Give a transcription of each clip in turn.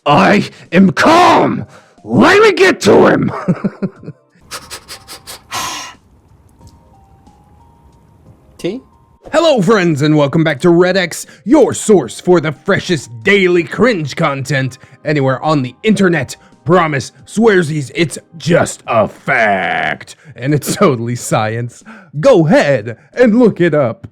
I am calm! Let me get to him! T? Hello friends and welcome back to ReddX, your source for the freshest daily cringe content anywhere on the internet. Promise, swearsies, it's just a fact. And it's totally science. Go ahead and look it up.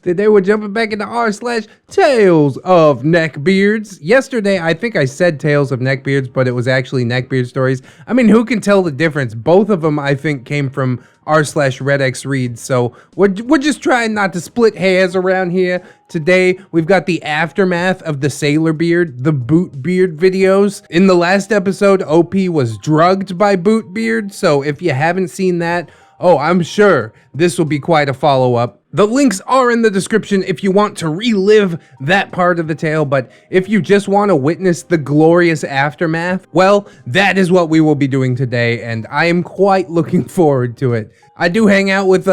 Today we're jumping back into rSlash Tales of Neckbeards. Yesterday, I think I said Tales of Neckbeards, but it was actually NeckbeardStories. I mean, who can tell the difference? Both of them, I think, came from r/slash ReddX reads, so we're just trying not to split hairs around here. Today, we've got the aftermath of the Sailor Beard, the Boot Beard videos. In the last episode, OP was drugged by Boot Beard, so if you haven't seen that, oh, I'm sure this will be quite a follow-up. The links are in the description if you want to relive that part of the tale, but if you just want to witness the glorious aftermath, well, that is what we will be doing today, and I am quite looking forward to it. I do hang out with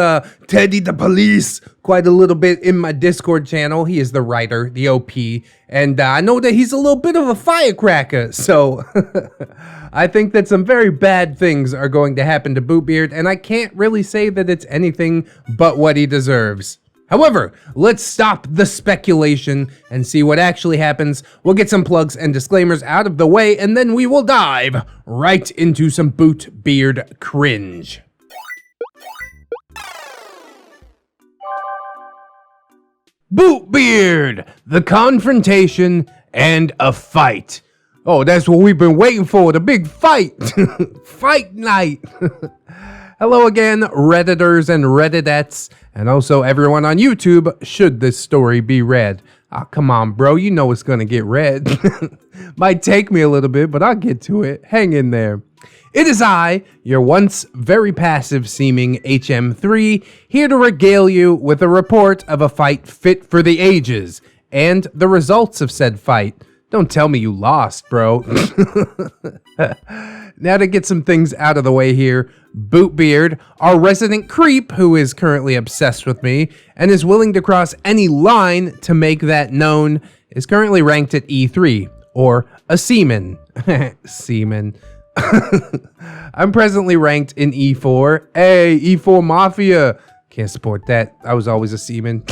Teddy the Police quite a little bit in my Discord channel. He is the writer, the OP, and I know that he's a little bit of a firecracker, so I think that some very bad things are going to happen to Bootbeard, and I can't really say that it's anything but what he deserves. However, let's stop the speculation and see what actually happens. We'll get some plugs and disclaimers out of the way, and then we will dive right into some Bootbeard cringe. Bootbeard, the confrontation and a fight. Oh, that's what we've been waiting for, the big fight. Fight night. Hello again, Redditors and Redditettes, and also everyone on YouTube, should this story be read. Oh, come on, bro, you know it's gonna get read. Might take me a little bit, but I'll get to it. Hang in there. It is I, your once very passive-seeming HM3, here to regale you with a report of a fight fit for the ages, and the results of said fight. Don't tell me you lost, bro. Now to get some things out of the way here, Bootbeard, our resident creep who is currently obsessed with me and is willing to cross any line to make that known, is currently ranked at E3, or a seaman. Seaman. I'm presently ranked in E4. Hey, E4 Mafia. Can't support that. I was always a seaman.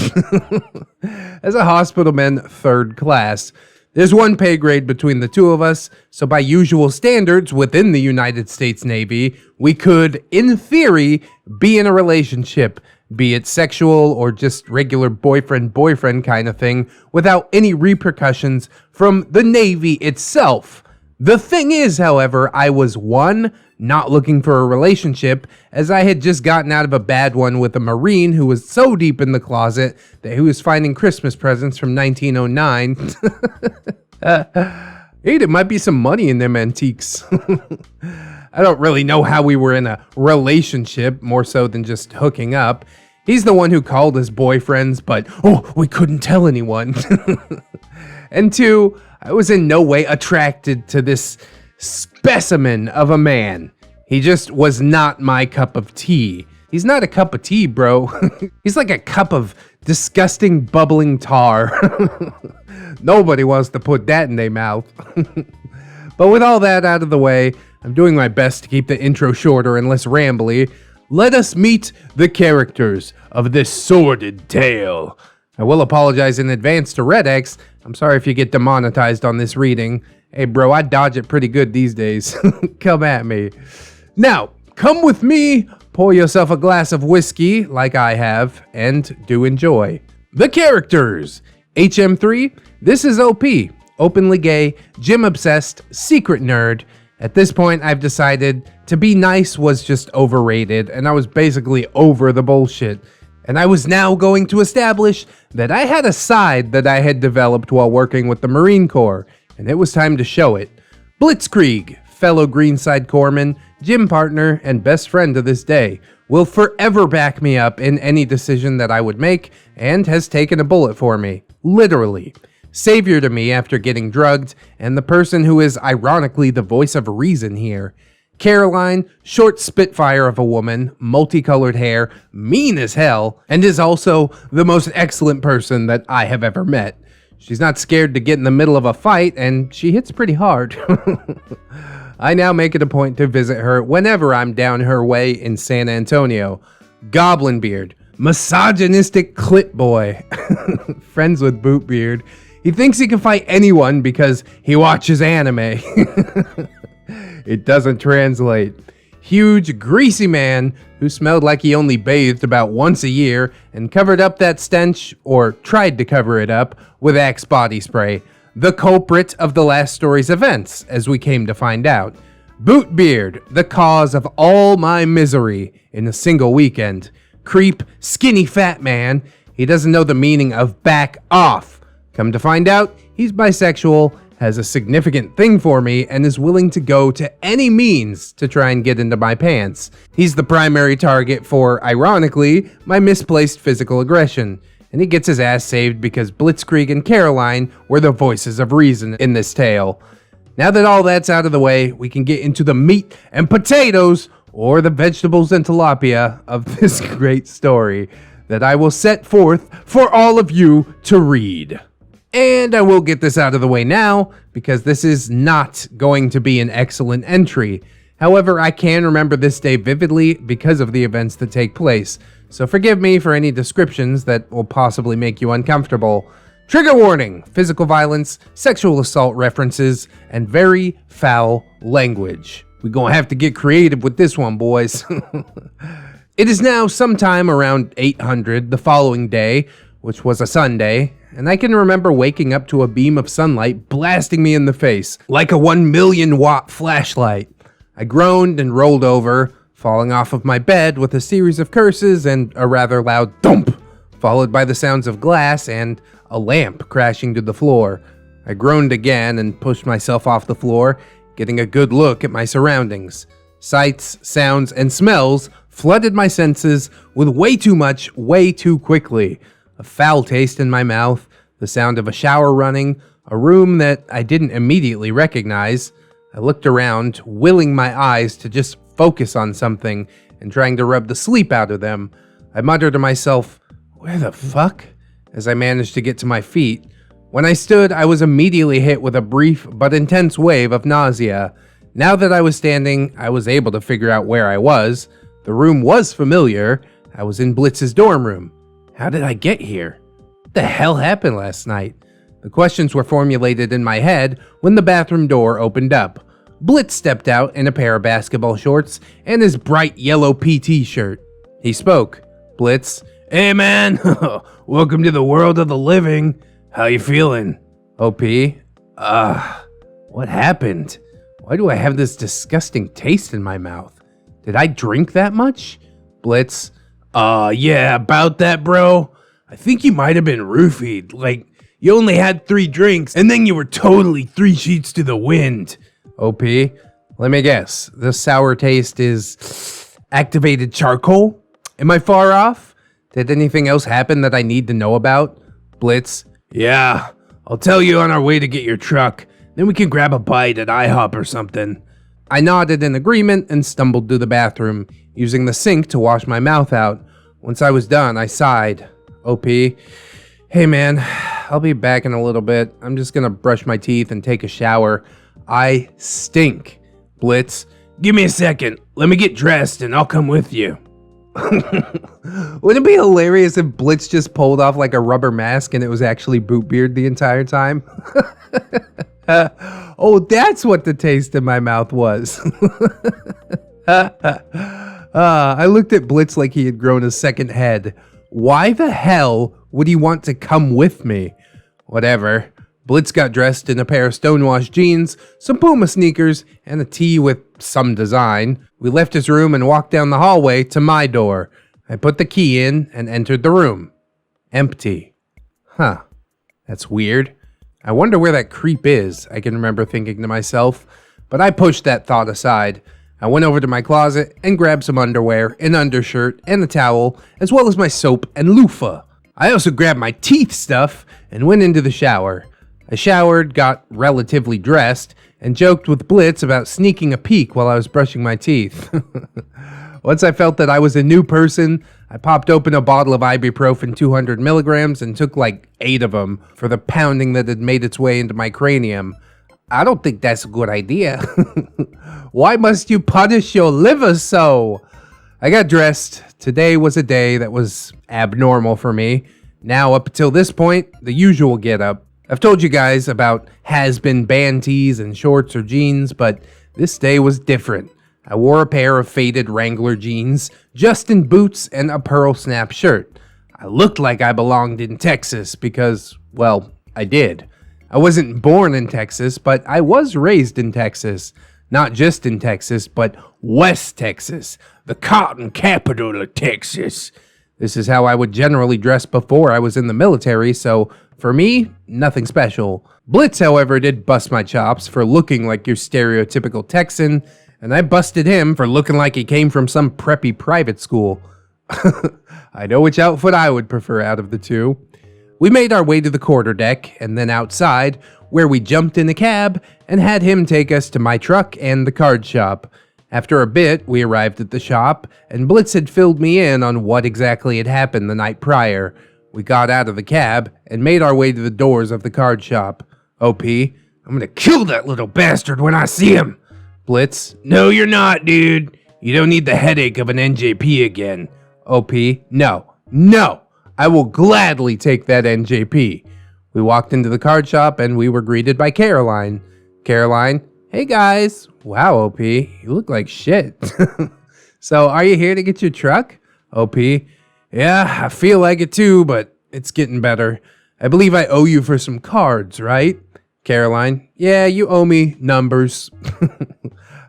As a hospitalman, 3rd class. There's one pay grade between the two of us, so by usual standards within the United States Navy, we could, in theory, be in a relationship, be it sexual or just regular boyfriend-boyfriend kind of thing, without any repercussions from the Navy itself. The thing is, however, I was, one, not looking for a relationship, as I had just gotten out of a bad one with a Marine who was so deep in the closet that he was finding Christmas presents from 1909. Hey, there might be some money in them antiques. I don't really know how we were in a relationship, more so than just hooking up. He's the one who called us boyfriends, but, oh, we couldn't tell anyone. And two, I was in no way attracted to this specimen of a man. He just was not my cup of tea. He's not a cup of tea, bro. He's like a cup of disgusting bubbling tar. Nobody wants to put that in their mouth. But with all that out of the way, I'm doing my best to keep the intro shorter and less rambly. Let us meet the characters of this sordid tale. I will apologize in advance to ReddX. I'm sorry if you get demonetized on this reading. Hey bro, I dodge it pretty good these days. Come at me. Now, come with me, pour yourself a glass of whiskey, like I have, and do enjoy. The characters. HM3, this is OP. Openly gay, gym-obsessed, secret nerd. At this point, I've decided to be nice was just overrated, and I was basically over the bullshit. And I was now going to establish that I had a side that I had developed while working with the Marine Corps, and it was time to show it. Blitzkrieg, fellow Greenside Corpsman, gym partner, and best friend to this day, will forever back me up in any decision that I would make, and has taken a bullet for me. Literally. Savior to me after getting drugged, and the person who is ironically the voice of reason here. Caroline, short spitfire of a woman, multicolored hair, mean as hell, and is also the most excellent person that I have ever met. She's not scared to get in the middle of a fight, and she hits pretty hard. I now make it a point to visit her whenever I'm down her way in San Antonio. Goblin Beard, misogynistic clit boy, friends with Boot Beard. He thinks he can fight anyone because he watches anime. It doesn't translate. Huge, greasy man who smelled like he only bathed about once a year and covered up that stench, or tried to cover it up, with Axe body spray. The culprit of the last story's events, as we came to find out. Bootbeard, the cause of all my misery in a single weekend. Creep, skinny fat man. He doesn't know the meaning of back off. Come to find out, he's bisexual, has a significant thing for me, and is willing to go to any means to try and get into my pants. He's the primary target for, ironically, my misplaced physical aggression. And he gets his ass saved because Blitzkrieg and Caroline were the voices of reason in this tale. Now that all that's out of the way, we can get into the meat and potatoes, or the vegetables and tilapia, of this great story that I will set forth for all of you to read. And I will get this out of the way now, because this is not going to be an excellent entry. However, I can remember this day vividly because of the events that take place, so forgive me for any descriptions that will possibly make you uncomfortable. Trigger warning, physical violence, sexual assault references, and very foul language. We're gonna have to get creative with this one, boys. It is now sometime around 800 the following day, which was a Sunday, and I can remember waking up to a beam of sunlight blasting me in the face, like a 1,000,000 watt flashlight. I groaned and rolled over, falling off of my bed with a series of curses and a rather loud thump, followed by the sounds of glass and a lamp crashing to the floor. I groaned again and pushed myself off the floor, getting a good look at my surroundings. Sights, sounds, and smells flooded my senses with way too much, way too quickly. A foul taste in my mouth, the sound of a shower running, a room that I didn't immediately recognize. I looked around, willing my eyes to just focus on something and trying to rub the sleep out of them. I muttered to myself, "Where the fuck?" as I managed to get to my feet. When I stood, I was immediately hit with a brief but intense wave of nausea. Now that I was standing, I was able to figure out where I was. The room was familiar. I was in Blitz's dorm room. How did I get here? What the hell happened last night? The questions were formulated in my head when the bathroom door opened up. Blitz stepped out in a pair of basketball shorts and his bright yellow PT shirt. He spoke. Blitz, "Hey man, welcome to the world of the living. How you feeling?" OP, what happened? Why do I have this disgusting taste in my mouth? Did I drink that much? Blitz, yeah, about that, bro. I think you might have been roofied. Like, you only had 3 drinks, and then you were totally 3 sheets to the wind. OP, let me guess. The sour taste is activated charcoal? Am I far off? Did anything else happen that I need to know about? Blitz, yeah, I'll tell you on our way to get your truck. Then we can grab a bite at IHOP or something. I nodded in agreement and stumbled to the bathroom, using the sink to wash my mouth out. Once I was done, I sighed. OP, hey man, I'll be back in a little bit. I'm just gonna brush my teeth and take a shower. I stink. Blitz, give me a second. Let me get dressed and I'll come with you. Wouldn't it be hilarious if Blitz just pulled off like a rubber mask and it was actually Bootbeard the entire time? Oh, that's what the taste in my mouth was. I looked at Blitz like he had grown a second head. Why the hell would he want to come with me? Whatever. Blitz got dressed in a pair of stonewashed jeans, some Puma sneakers, and a tee with some design. We left his room and walked down the hallway to my door. I put the key in and entered the room. Empty. Huh. That's weird. I wonder where that creep is, I can remember thinking to myself, but I pushed that thought aside. I went over to my closet and grabbed some underwear, an undershirt, and a towel, as well as my soap and loofah. I also grabbed my teeth stuff and went into the shower. I showered, got relatively dressed, and joked with Blitz about sneaking a peek while I was brushing my teeth. Once I felt that I was a new person, I popped open a bottle of ibuprofen 200 milligrams and took like 8 of them for the pounding that had made its way into my cranium. I don't think that's a good idea. Why must you punish your liver so? I got dressed. Today was a day that was abnormal for me. Now, up until this point, the usual get-up. I've told you guys about has-been band tees and shorts or jeans, but this day was different. I wore a pair of faded Wrangler jeans, Justin boots, and a pearl snap shirt. I looked like I belonged in Texas because, well, I did. I wasn't born in Texas, but I was raised in Texas. Not just in Texas, but West Texas, the cotton capital of Texas. This is how I would generally dress before I was in the military, so for me, nothing special. Blitz, however, did bust my chops for looking like your stereotypical Texan, and I busted him for looking like he came from some preppy private school. I know which outfit I would prefer out of the two. We made our way to the quarterdeck, and then outside, where we jumped in a cab and had him take us to my truck and the card shop. After a bit, we arrived at the shop, and Blitz had filled me in on what exactly had happened the night prior. We got out of the cab and made our way to the doors of the card shop. OP, I'm gonna kill that little bastard when I see him. Blitz, no you're not, dude. You don't need the headache of an NJP again. OP, no, I will gladly take that NJP. We walked into the card shop and we were greeted by Caroline. Caroline, hey guys. Wow, OP, you look like shit. So are you here to get your truck? OP, yeah, I feel like it too, but it's getting better. I believe I owe you for some cards, right? Caroline, yeah, you owe me numbers.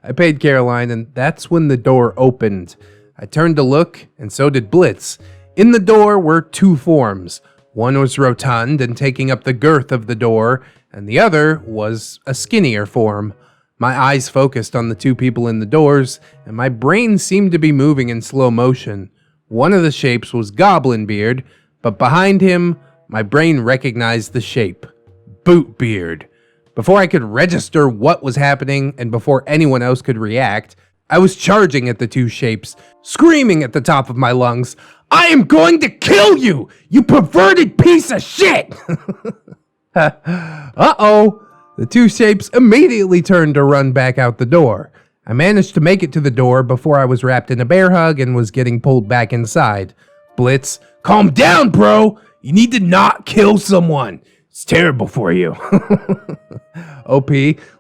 I paid Caroline, and that's when the door opened. I turned to look, and so did Blitz. In the door were 2 forms. One was rotund and taking up the girth of the door, and the other was a skinnier form. My eyes focused on the 2 people in the doors, and my brain seemed to be moving in slow motion. One of the shapes was Goblinbeard, but behind him, my brain recognized the shape. Bootbeard. Before I could register what was happening, and before anyone else could react, I was charging at the 2 shapes, screaming at the top of my lungs, I am going to kill you, you perverted piece of shit! Uh-oh. The 2 shapes immediately turned to run back out the door. I managed to make it to the door before I was wrapped in a bear hug and was getting pulled back inside. Blitz, calm down, bro! You need to not kill someone. It's terrible for you. OP,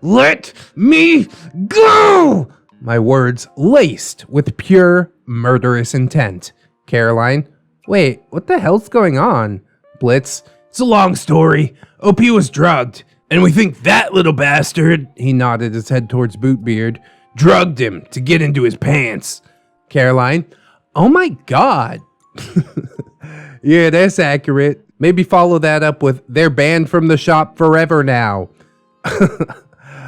let me go! My words laced with pure murderous intent. Caroline, wait, what the hell's going on? Blitz, it's a long story. OP was drugged, and we think that little bastard, he nodded his head towards Bootbeard, drugged him to get into his pants. Caroline, oh my god. Yeah, that's accurate. Maybe follow that up with, they're banned from the shop forever now.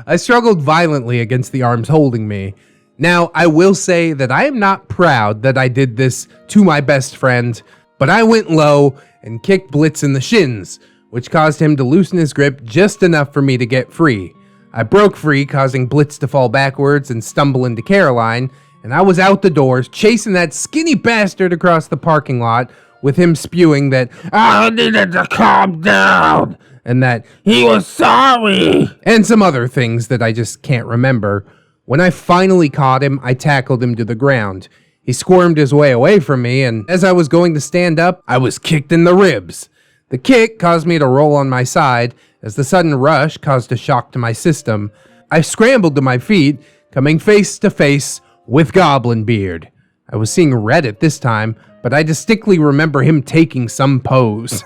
I struggled violently against the arms holding me. Now, I will say that I am not proud that I did this to my best friend, but I went low and kicked Blitz in the shins, which caused him to loosen his grip just enough for me to get free. I broke free, causing Blitz to fall backwards and stumble into Caroline, and I was out the doors, chasing that skinny bastard across the parking lot, with him spewing that, I needed to calm down, and that he was sorry, and some other things that I just can't remember. When I finally caught him, I tackled him to the ground. He squirmed his way away from me, and as I was going to stand up, I was kicked in the ribs. The kick caused me to roll on my side, as the sudden rush caused a shock to my system. I scrambled to my feet, coming face to face with Goblinbeard. I was seeing Reddit this time, but I distinctly remember him taking some pose.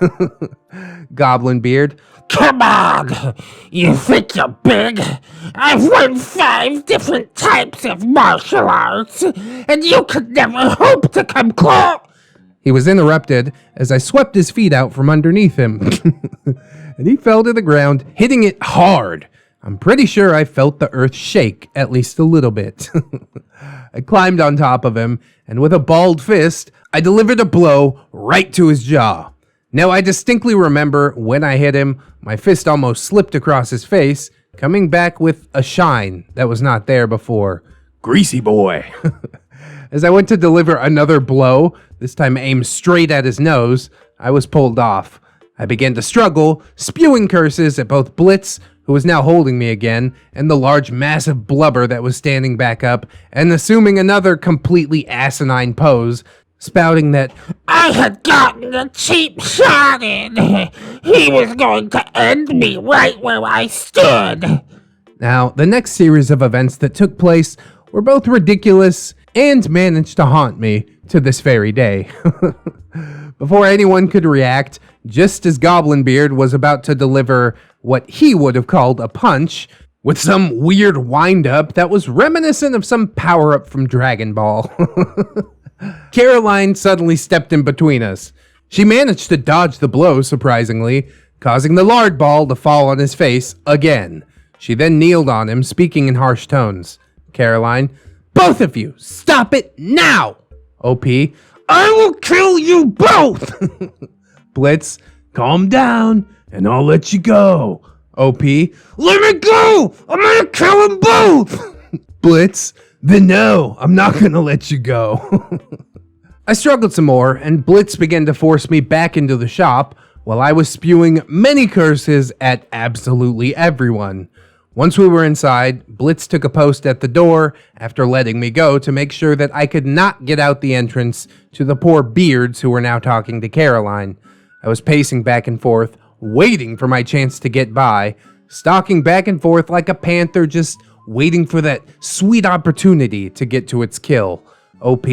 Goblinbeard, come on! You think you're big? I've won 5 different types of martial arts, and you could never hope to come close! He was interrupted as I swept his feet out from underneath him, and he fell to the ground, hitting it hard. I'm pretty sure I felt the earth shake at least a little bit. I climbed on top of him, and with a balled fist, I delivered a blow right to his jaw. Now, I distinctly remember when I hit him, my fist almost slipped across his face, coming back with a shine that was not there before. Greasy boy. As I went to deliver another blow, this time aimed straight at his nose, I was pulled off. I began to struggle, spewing curses at both Blitz, who was now holding me again, and the large massive blubber that was standing back up and assuming another completely asinine pose, spouting that I had gotten a cheap shot in. He was going to end me right where I stood. Now, the next series of events that took place were both ridiculous and managed to haunt me to this very day. Before anyone could react, just as Goblinbeard was about to deliver what he would have called a punch, with some weird wind-up that was reminiscent of some power-up from Dragon Ball, Caroline suddenly stepped in between us. She managed to dodge the blow, surprisingly, causing the lard ball to fall on his face again. She then kneeled on him, speaking in harsh tones. Caroline, both of you, stop it now! OP, I will kill you both! Blitz, calm down, and I'll let you go. OP, let me go! I'm gonna kill them both! Blitz, then no, I'm not gonna let you go. I struggled some more, and Blitz began to force me back into the shop, while I was spewing many curses at absolutely everyone. Once we were inside, Blitz took a post at the door after letting me go to make sure that I could not get out the entrance to the poor beards who were now talking to Caroline. I was pacing back and forth, waiting for my chance to get by, stalking back and forth like a panther, just waiting for that sweet opportunity to get to its kill. OP,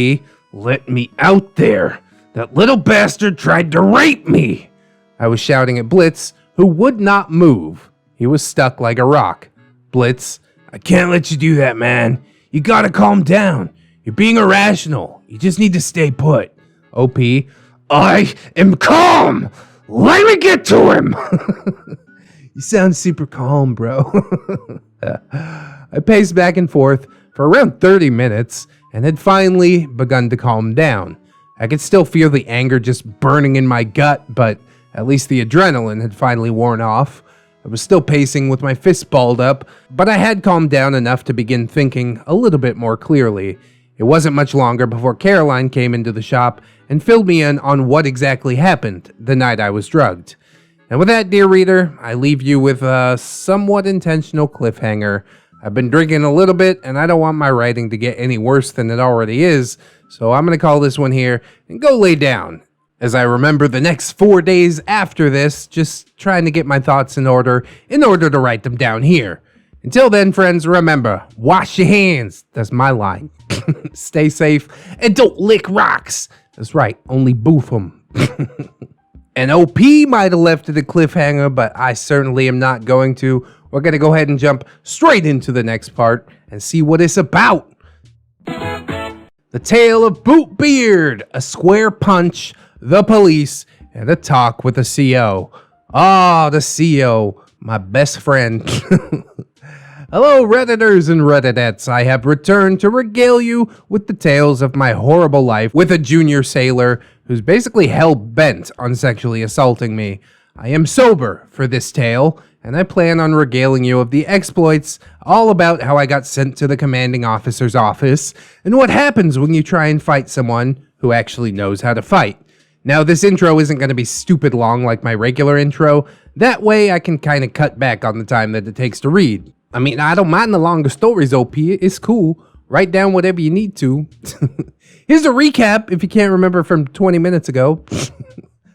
let me out there. That little bastard tried to rape me. I was shouting at Blitz, who would not move. He was stuck like a rock. Blitz, I can't let you do that, man. You gotta calm down. You're being irrational. You just need to stay put. OP, I am calm. Let me get to him. You sound super calm, bro. I paced back and forth for around 30 minutes and had finally begun to calm down. I could still feel the anger just burning in my gut, but at least the adrenaline had finally worn off. I was still pacing with my fist balled up, but I had calmed down enough to begin thinking a little bit more clearly. It wasn't much longer before Caroline came into the shop and filled me in on what exactly happened the night I was drugged. And with that, dear reader, I leave you with a somewhat intentional cliffhanger. I've been drinking a little bit, and I don't want my writing to get any worse than it already is, so I'm going to call this one here and go lay down. As I remember the next 4 days after this, just trying to get my thoughts in order to write them down here. Until then, friends, remember, wash your hands. That's my line. Stay safe, and don't lick rocks. That's right, only boof them. And OP might have left it a cliffhanger, but I certainly am not going to. We're going to go ahead and jump straight into the next part and see what it's about. The Tale of Bootbeard, a square punch, the police, and a talk with the CO. The CO, my best friend. Hello, Redditors and Redditettes. I have returned to regale you with the tales of my horrible life with a junior sailor who's basically hell-bent on sexually assaulting me. I am sober for this tale, and I plan on regaling you of the exploits, all about how I got sent to the commanding officer's office, and what happens when you try and fight someone who actually knows how to fight. Now, this intro isn't going to be stupid long like my regular intro. That way, I can kind of cut back on the time that it takes to read. I mean, I don't mind the longer stories, OP. It's cool. Write down whatever you need to. Here's a recap, if you can't remember from 20 minutes ago.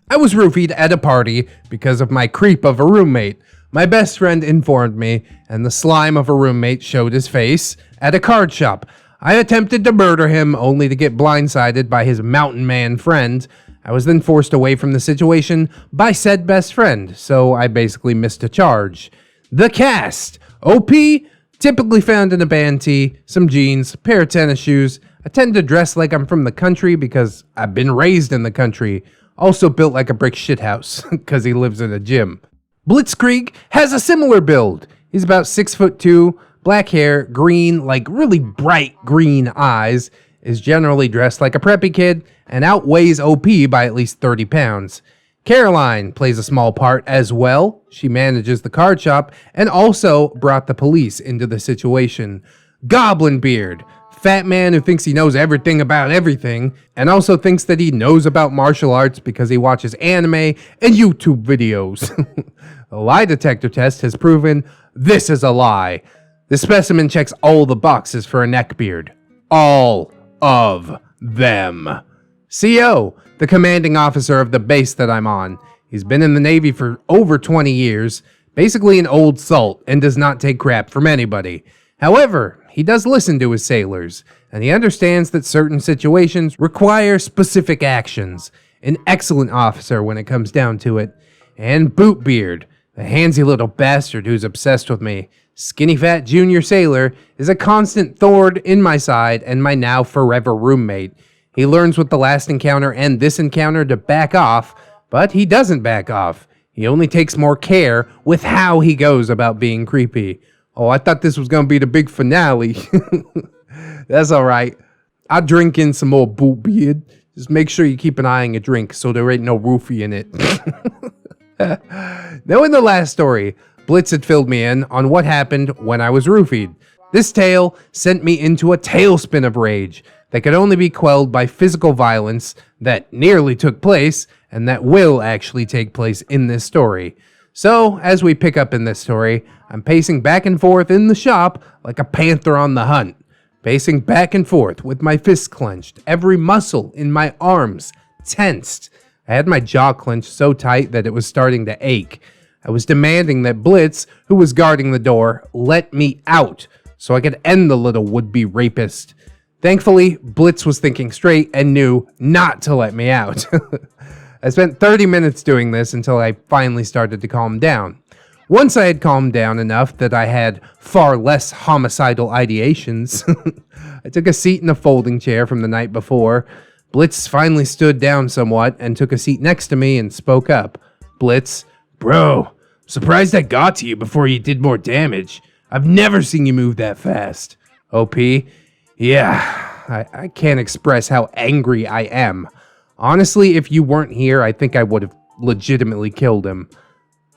I was roofied at a party because of my creep of a roommate. My best friend informed me, and the slime of a roommate showed his face at a card shop. I attempted to murder him, only to get blindsided by his mountain man friend. I was then forced away from the situation by said best friend, so I basically missed a charge. The cast. OP, typically found in a band tee, some jeans, pair of tennis shoes. I tend to dress like I'm from the country because I've been raised in the country. Also built like a brick shithouse because he lives in a gym. Blitzkrieg has a similar build. He's about 6'2", black hair, green, like really bright green eyes, is generally dressed like a preppy kid, and outweighs OP by at least 30 pounds. Caroline plays a small part as well. She manages the card shop and also brought the police into the situation. Goblinbeard, fat man who thinks he knows everything about everything, and also thinks that he knows about martial arts because he watches anime and YouTube videos. The lie detector test has proven this is a lie. This specimen checks all the boxes for a neckbeard. All of them. CO, the commanding officer of the base that I'm on. He's been in the Navy for over 20 years, basically an old salt, and does not take crap from anybody. However, he does listen to his sailors, and he understands that certain situations require specific actions. An excellent officer when it comes down to it. And Bootbeard, the handsy little bastard who's obsessed with me, skinny fat junior sailor, is a constant thorn in my side and my now forever roommate. He learns with the last encounter and this encounter to back off, but he doesn't back off. He only takes more care with how he goes about being creepy. Oh, I thought this was going to be the big finale. That's alright. I'll drink in some more Bootbeard. Just make sure you keep an eye on your drink so there ain't no roofie in it. Now in the last story, Blitz had filled me in on what happened when I was roofied. This tale sent me into a tailspin of rage that could only be quelled by physical violence that nearly took place and that will actually take place in this story. So, as we pick up in this story, I'm pacing back and forth in the shop like a panther on the hunt. Pacing back and forth with my fists clenched, every muscle in my arms tensed. I had my jaw clenched so tight that it was starting to ache. I was demanding that Blitz, who was guarding the door, let me out so I could end the little would-be rapist. Thankfully, Blitz was thinking straight and knew not to let me out. I spent 30 minutes doing this until I finally started to calm down. Once I had calmed down enough that I had far less homicidal ideations, I took a seat in a folding chair from the night before. Blitz finally stood down somewhat and took a seat next to me and spoke up. Blitz, bro, surprised I got to you before you did more damage. I've never seen you move that fast. OP, yeah, I can't express how angry I am. Honestly, if you weren't here, I think I would have legitimately killed him.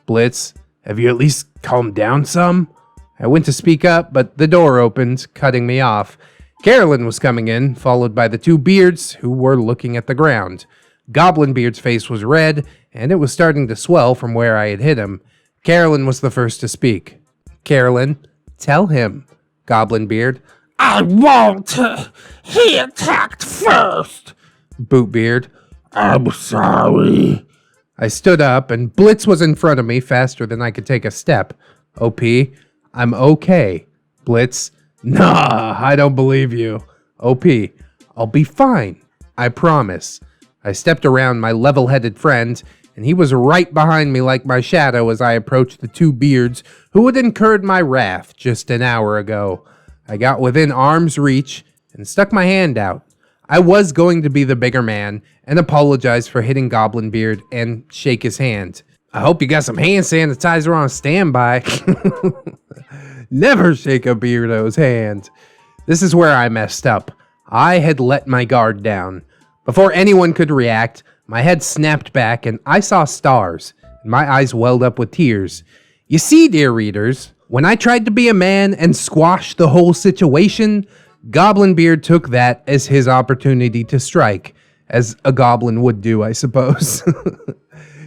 Blitz, have you at least calmed down some? I went to speak up, but the door opened, cutting me off. Carolyn was coming in, followed by the two beards who were looking at the ground. Goblin Beard's face was red, and it was starting to swell from where I had hit him. Carolyn was the first to speak. Carolyn, tell him. Goblin Beard, I won't. He attacked first. Bootbeard, I'm sorry. I stood up, and Blitz was in front of me faster than I could take a step. OP, I'm okay. Blitz, nah, I don't believe you. OP, I'll be fine. I promise. I stepped around my level-headed friend, and he was right behind me like my shadow as I approached the two beards who had incurred my wrath just an hour ago. I got within arm's reach and stuck my hand out. I was going to be the bigger man and apologize for hitting Goblin Beard and shake his hand. I hope you got some hand sanitizer on standby. Never shake a beardo's hand. This is where I messed up. I had let my guard down. Before anyone could react, my head snapped back and I saw stars, and my eyes welled up with tears. You see, dear readers, when I tried to be a man and squash the whole situation, Goblin Beard took that as his opportunity to strike, as a goblin would do, I suppose.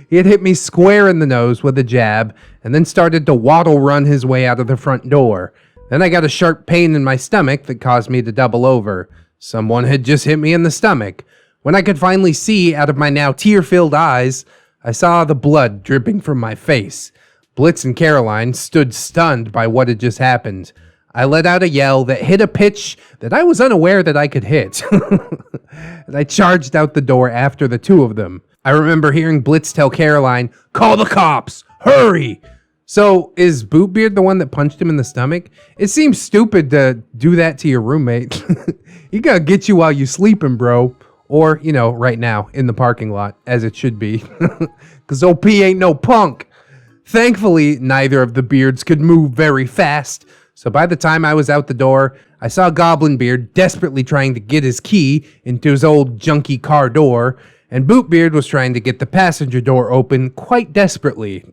He had hit me square in the nose with a jab, and then started to waddle run his way out of the front door. Then I got a sharp pain in my stomach that caused me to double over. Someone had just hit me in the stomach. When I could finally see out of my now tear-filled eyes, I saw the blood dripping from my face. Blitz and Caroline stood stunned by what had just happened. I let out a yell that hit a pitch that I was unaware that I could hit. And I charged out the door after the two of them. I remember hearing Blitz tell Caroline, "Call the cops! Hurry!" So, is Bootbeard the one that punched him in the stomach? It seems stupid to do that to your roommate. He gotta get you while you sleeping, bro. Or, you know, right now, in the parking lot, as it should be. Because OP ain't no punk. Thankfully, neither of the beards could move very fast. So by the time I was out the door, I saw Goblin Beard desperately trying to get his key into his old junky car door, and Bootbeard was trying to get the passenger door open quite desperately.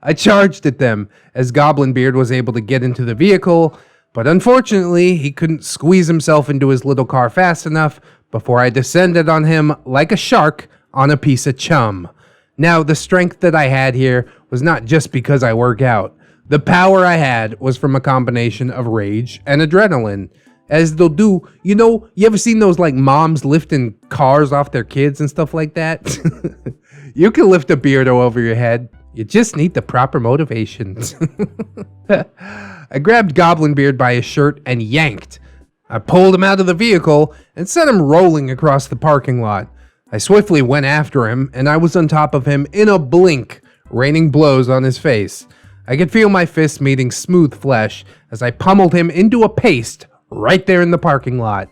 I charged at them as Goblin Beard was able to get into the vehicle, But unfortunately, he couldn't squeeze himself into his little car fast enough before I descended on him like a shark on a piece of chum. Now, the strength that I had here was not just because I work out. The power I had was from a combination of rage and adrenaline. As they'll do, you ever seen those like moms lifting cars off their kids and stuff like that? You can lift a beardo over your head. You just need the proper motivations. I grabbed Goblin Beard by his shirt and yanked. I pulled him out of the vehicle and sent him rolling across the parking lot. I swiftly went after him, and I was on top of him in a blink, raining blows on his face. I could feel my fists meeting smooth flesh as I pummeled him into a paste right there in the parking lot.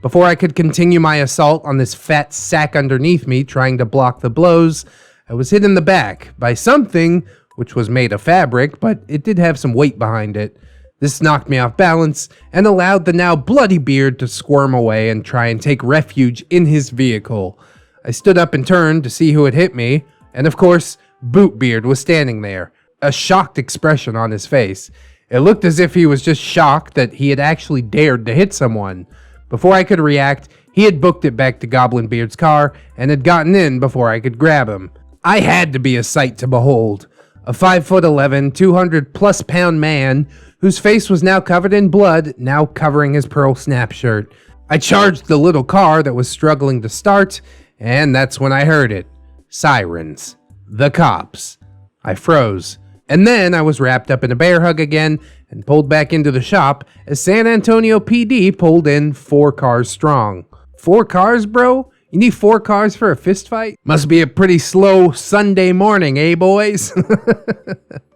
Before I could continue my assault on this fat sack underneath me trying to block the blows, I was hit in the back by something which was made of fabric, but it did have some weight behind it. This knocked me off balance and allowed the now bloody Beard to squirm away and try and take refuge in his vehicle. I stood up and turned to see who had hit me, and of course, Boot Beard was standing there, a shocked expression on his face. It looked as if he was just shocked that he had actually dared to hit someone. Before I could react, he had booked it back to Goblin Beard's car and had gotten in before I could grab him. I had to be a sight to behold. A 5'11", 200-plus pound man whose face was now covered in blood, now covering his pearl snap shirt. I charged the little car that was struggling to start, and that's when I heard it. Sirens. The cops. I froze. And then I was wrapped up in a bear hug again and pulled back into the shop as San Antonio PD pulled in 4 cars strong. 4 cars, bro? You need 4 cars for a fist fight? Must be a pretty slow Sunday morning, eh, boys?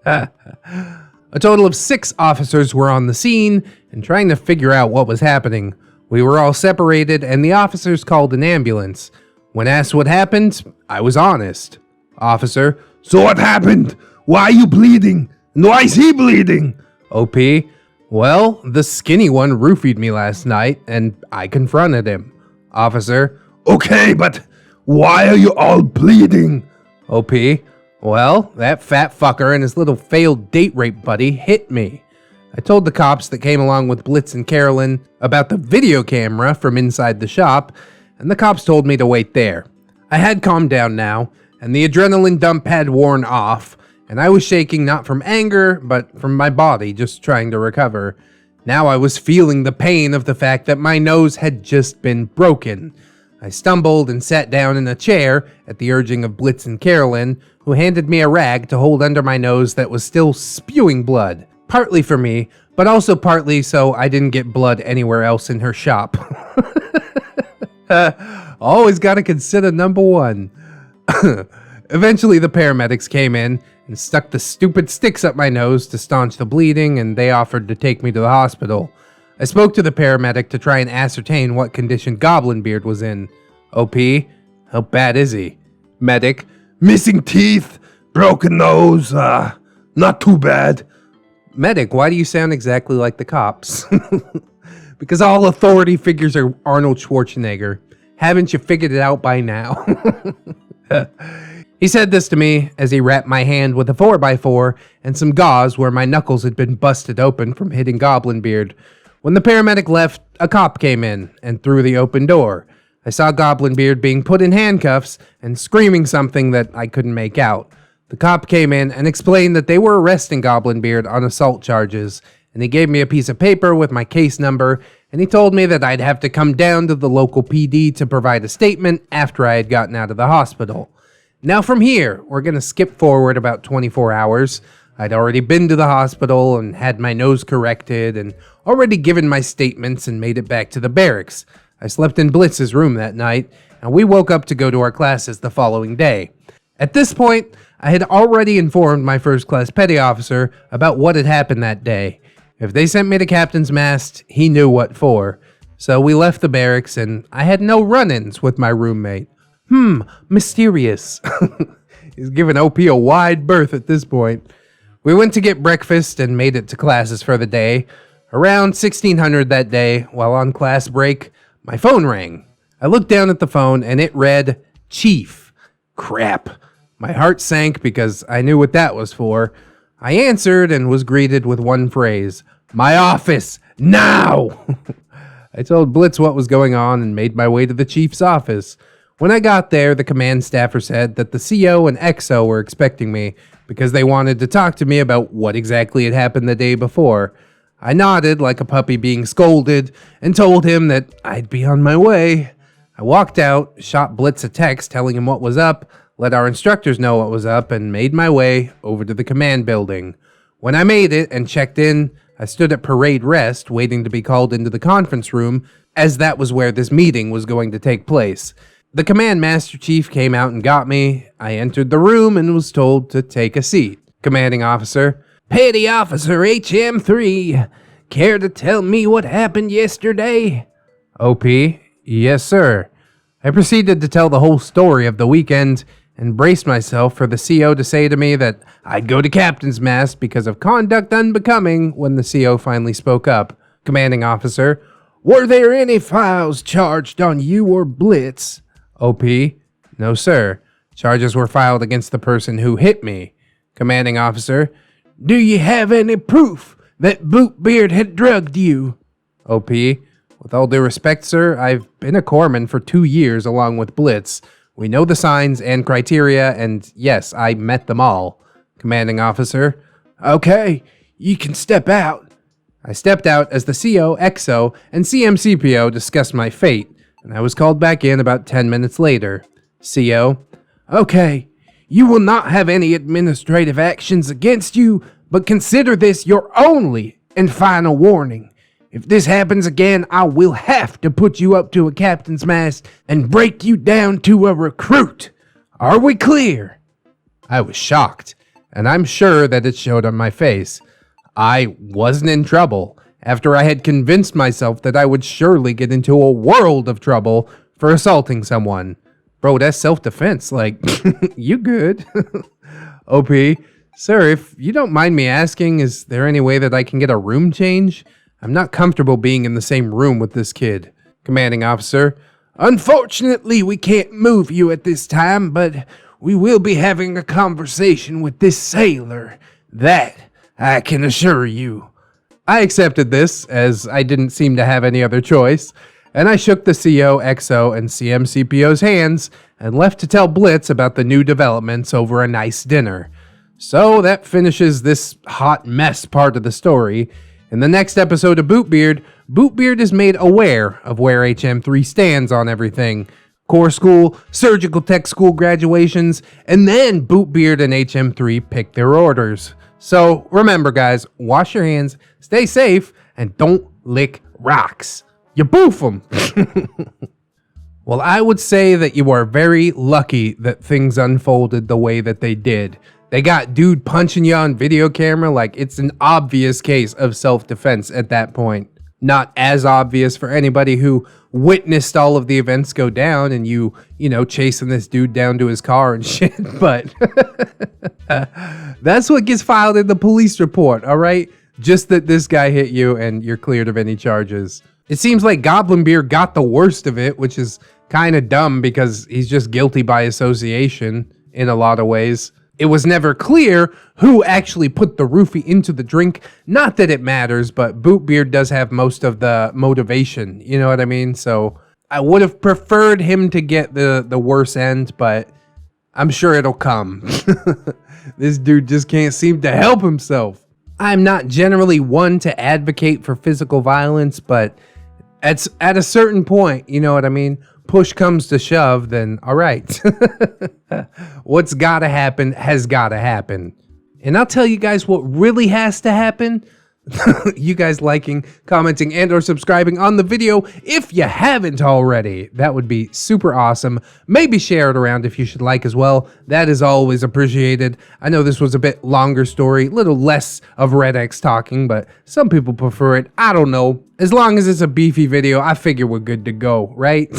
A total of 6 officers were on the scene and trying to figure out what was happening. We were all separated and the officers called an ambulance. When asked what happened, I was honest. Officer: so what happened? Why are you bleeding? And why is he bleeding? OP: well, the skinny one roofied me last night and I confronted him. Officer: okay, but why are you all bleeding? OP: well, that fat fucker and his little failed date rape buddy hit me. I told the cops that came along with Blitz and Carolyn about the video camera from inside the shop, and the cops told me to wait there. I had calmed down now, and the adrenaline dump had worn off, and I was shaking not from anger, but from my body just trying to recover. Now I was feeling the pain of the fact that my nose had just been broken. I stumbled and sat down in a chair at the urging of Blitz and Carolyn, who handed me a rag to hold under my nose that was still spewing blood. Partly for me, but also partly so I didn't get blood anywhere else in her shop. Always gotta consider number one. Eventually the paramedics came in and stuck the stupid sticks up my nose to staunch the bleeding, and they offered to take me to the hospital. I spoke to the paramedic to try and ascertain what condition Goblin Beard was in. OP: how bad is he? Medic: missing teeth, broken nose, not too bad. Medic: why do you sound exactly like the cops? Because all authority figures are Arnold Schwarzenegger. Haven't you figured it out by now? He said this to me as he wrapped my hand with a 4x4 and some gauze where my knuckles had been busted open from hitting Goblin Beard. When the paramedic left, a cop came in and through the open door. I saw Goblin Beard being put in handcuffs and screaming something that I couldn't make out. The cop came in and explained that they were arresting Goblin Beard on assault charges, and he gave me a piece of paper with my case number, and he told me that I'd have to come down to the local PD to provide a statement after I had gotten out of the hospital. Now from here, we're going to skip forward about 24 hours. I'd already been to the hospital and had my nose corrected and already given my statements and made it back to the barracks. I slept in Blitz's room that night, and we woke up to go to our classes the following day. At this point, I had already informed my first class petty officer about what had happened that day. If they sent me to Captain's Mast, he knew what for. So we left the barracks, and I had no run-ins with my roommate. Mysterious. He's given OP a wide berth at this point. We went to get breakfast and made it to classes for the day. Around 1600 that day, while on class break, my phone rang. I looked down at the phone, and it read, Chief. Crap. My heart sank because I knew what that was for. I answered and was greeted with one phrase, My office, now! I told Blitz what was going on and made my way to the chief's office. When I got there, the command staffer said that the CO and XO were expecting me because they wanted to talk to me about what exactly had happened the day before. I nodded like a puppy being scolded and told him that I'd be on my way. I walked out, shot Blitz a text telling him what was up, let our instructors know what was up, and made my way over to the command building. When I made it and checked in, I stood at parade rest, waiting to be called into the conference room, as that was where this meeting was going to take place. The command master chief came out and got me. I entered the room and was told to take a seat. Commanding officer, Petty Officer HM3, care to tell me what happened yesterday? OP, yes sir. I proceeded to tell the whole story of the weekend and braced myself for the CO to say to me that I'd go to captain's mast because of conduct unbecoming when the CO finally spoke up. Commanding officer, were there any files charged on you or Blitz? OP, no sir. Charges were filed against the person who hit me. Commanding officer, do you have any proof that Bootbeard had drugged you? OP, with all due respect, sir, I've been a corpsman for 2 years along with Blitz. We know the signs and criteria, and yes, I met them all. Commanding officer, okay, you can step out. I stepped out as the CO, XO, and CMCPO discussed my fate, and I was called back in about 10 minutes later. CO, okay, you will not have any administrative actions against you, but consider this your only and final warning. If this happens again, I will have to put you up to a captain's mast and break you down to a recruit. Are we clear? I was shocked, and I'm sure that it showed on my face. I wasn't in trouble after I had convinced myself that I would surely get into a world of trouble for assaulting someone. Bro, that's self-defense. Like, you good. OP, sir, if you don't mind me asking, is there any way that I can get a room change? I'm not comfortable being in the same room with this kid. Commanding officer, unfortunately, we can't move you at this time, but we will be having a conversation with this sailor. That I can assure you. I accepted this, as I didn't seem to have any other choice, and I shook the CO, XO, and CMCPO's hands and left to tell Blitz about the new developments over a nice dinner. So that finishes this hot mess part of the story. In the next episode of Bootbeard, Bootbeard is made aware of where HM3 stands on everything. Core school, surgical tech school graduations, and then Bootbeard and HM3 pick their orders. So remember guys, wash your hands, stay safe, and don't lick rocks. You boof them. Well, I would say that you are very lucky that things unfolded the way that they did. They got dude punching you on video camera like it's an obvious case of self-defense at that point. Not as obvious for anybody who witnessed all of the events go down and you know, chasing this dude down to his car and shit, but that's what gets filed in the police report, all right? Just that this guy hit you and you're cleared of any charges. It seems like Goblin Beer got the worst of it, which is kind of dumb because he's just guilty by association in a lot of ways. It was never clear who actually put the roofie into the drink. Not that it matters, but Bootbeard does have most of the motivation. You know what I mean? So I would have preferred him to get the worse end, but I'm sure it'll come. This dude just can't seem to help himself. I'm not generally one to advocate for physical violence, but at a certain point, you know what I mean? Push comes to shove, then all right. What's gotta happen has gotta happen. And I'll tell you guys what really has to happen. You guys liking, commenting, and or subscribing on the video if you haven't already. That would be super awesome. Maybe share it around if you should like as well. That is always appreciated. I know this was a bit longer story, a little less of ReddX talking, but some people prefer it. I don't know. As long as it's a beefy video, I figure we're good to go, right?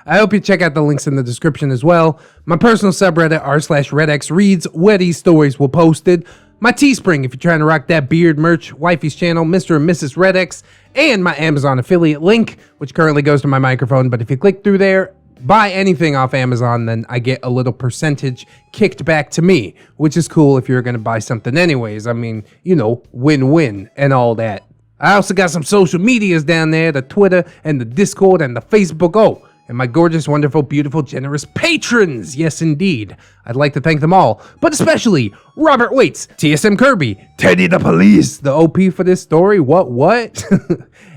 I hope you check out the links in the description as well. My personal subreddit r/ReddX reads where these stories were posted. My Teespring if you're trying to rock that beard merch, Wifey's channel, Mr. and Mrs. ReddX, and my Amazon affiliate link, which currently goes to my microphone, but if you click through there, buy anything off Amazon, then I get a little percentage kicked back to me, which is cool if you're gonna buy something anyways. I mean, you know, win-win and all that. I also got some social medias down there, the Twitter and the Discord and the Facebook. Oh, and my gorgeous, wonderful, beautiful, generous patrons. Yes, indeed. I'd like to thank them all, but especially Robert Waits, TSM Kirby, Teddy the Police, the OP for this story. What?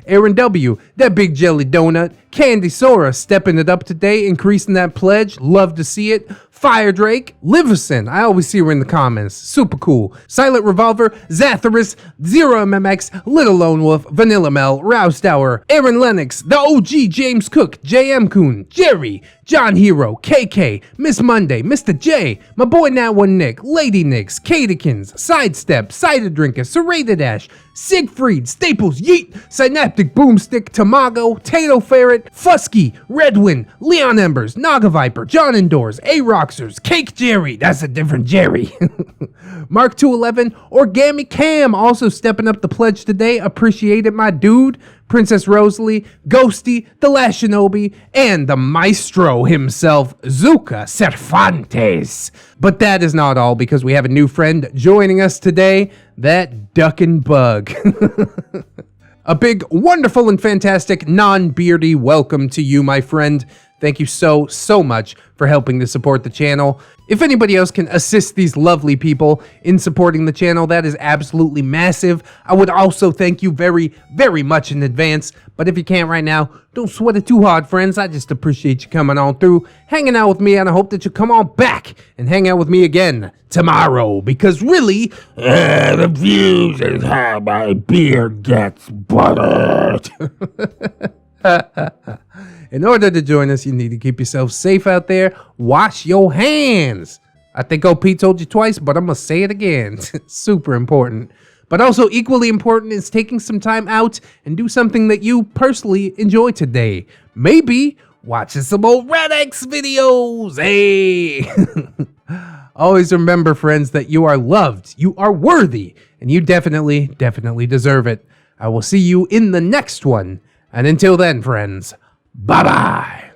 Aaron W., that big jelly donut, Candy Sora stepping it up today, increasing that pledge, love to see it. Fire Drake, Liverson, I always see her in the comments, super cool. Silent Revolver, Zatharus, Zero MMX, Little Lone Wolf, Vanilla Mel, Roustower, Aaron Lennox, the OG James Cook, JM Coon, Jerry, John Hero, KK, Miss Monday, Mr. J, my boy Nat One Nick, Lady Nicks, Kadekins, Sidestep, Cider Drinker, Serrated Ash, Siegfried, Staples, Yeet, Synaptic Boomstick, Tamago, Tato Ferret, Fusky, Redwin, Leon Embers, Naga Viper, John Indoors, A-Roxers, Cake Jerry, that's a different Jerry, Mark 211, Origami Cam also stepping up the pledge today, appreciate it my dude, Princess Rosalie, Ghosty, The Last Shinobi, and the maestro himself, Zuka Cervantes. But that is not all, because we have a new friend joining us today, that Duckin' Bug. A big, wonderful, and fantastic non-beardy welcome to you, my friend. Thank you so much for helping to support the channel. If anybody else can assist these lovely people in supporting the channel, that is absolutely massive. I would also thank you very much in advance. But if you can't right now, don't sweat it too hard, friends. I just appreciate you coming on through, hanging out with me, and I hope that you come on back and hang out with me again tomorrow. Because really, The views is how my beard gets buttered. in order to join us, you need to keep yourself safe out there. Wash your hands. I think OP told you twice, but I'm going to say it again. Super important. But also equally important is taking some time out and do something that you personally enjoy today. Maybe watching some old ReddX videos. Hey! Always remember, friends, that you are loved, you are worthy, and you definitely deserve it. I will see you in the next one. And until then, friends, bye-bye.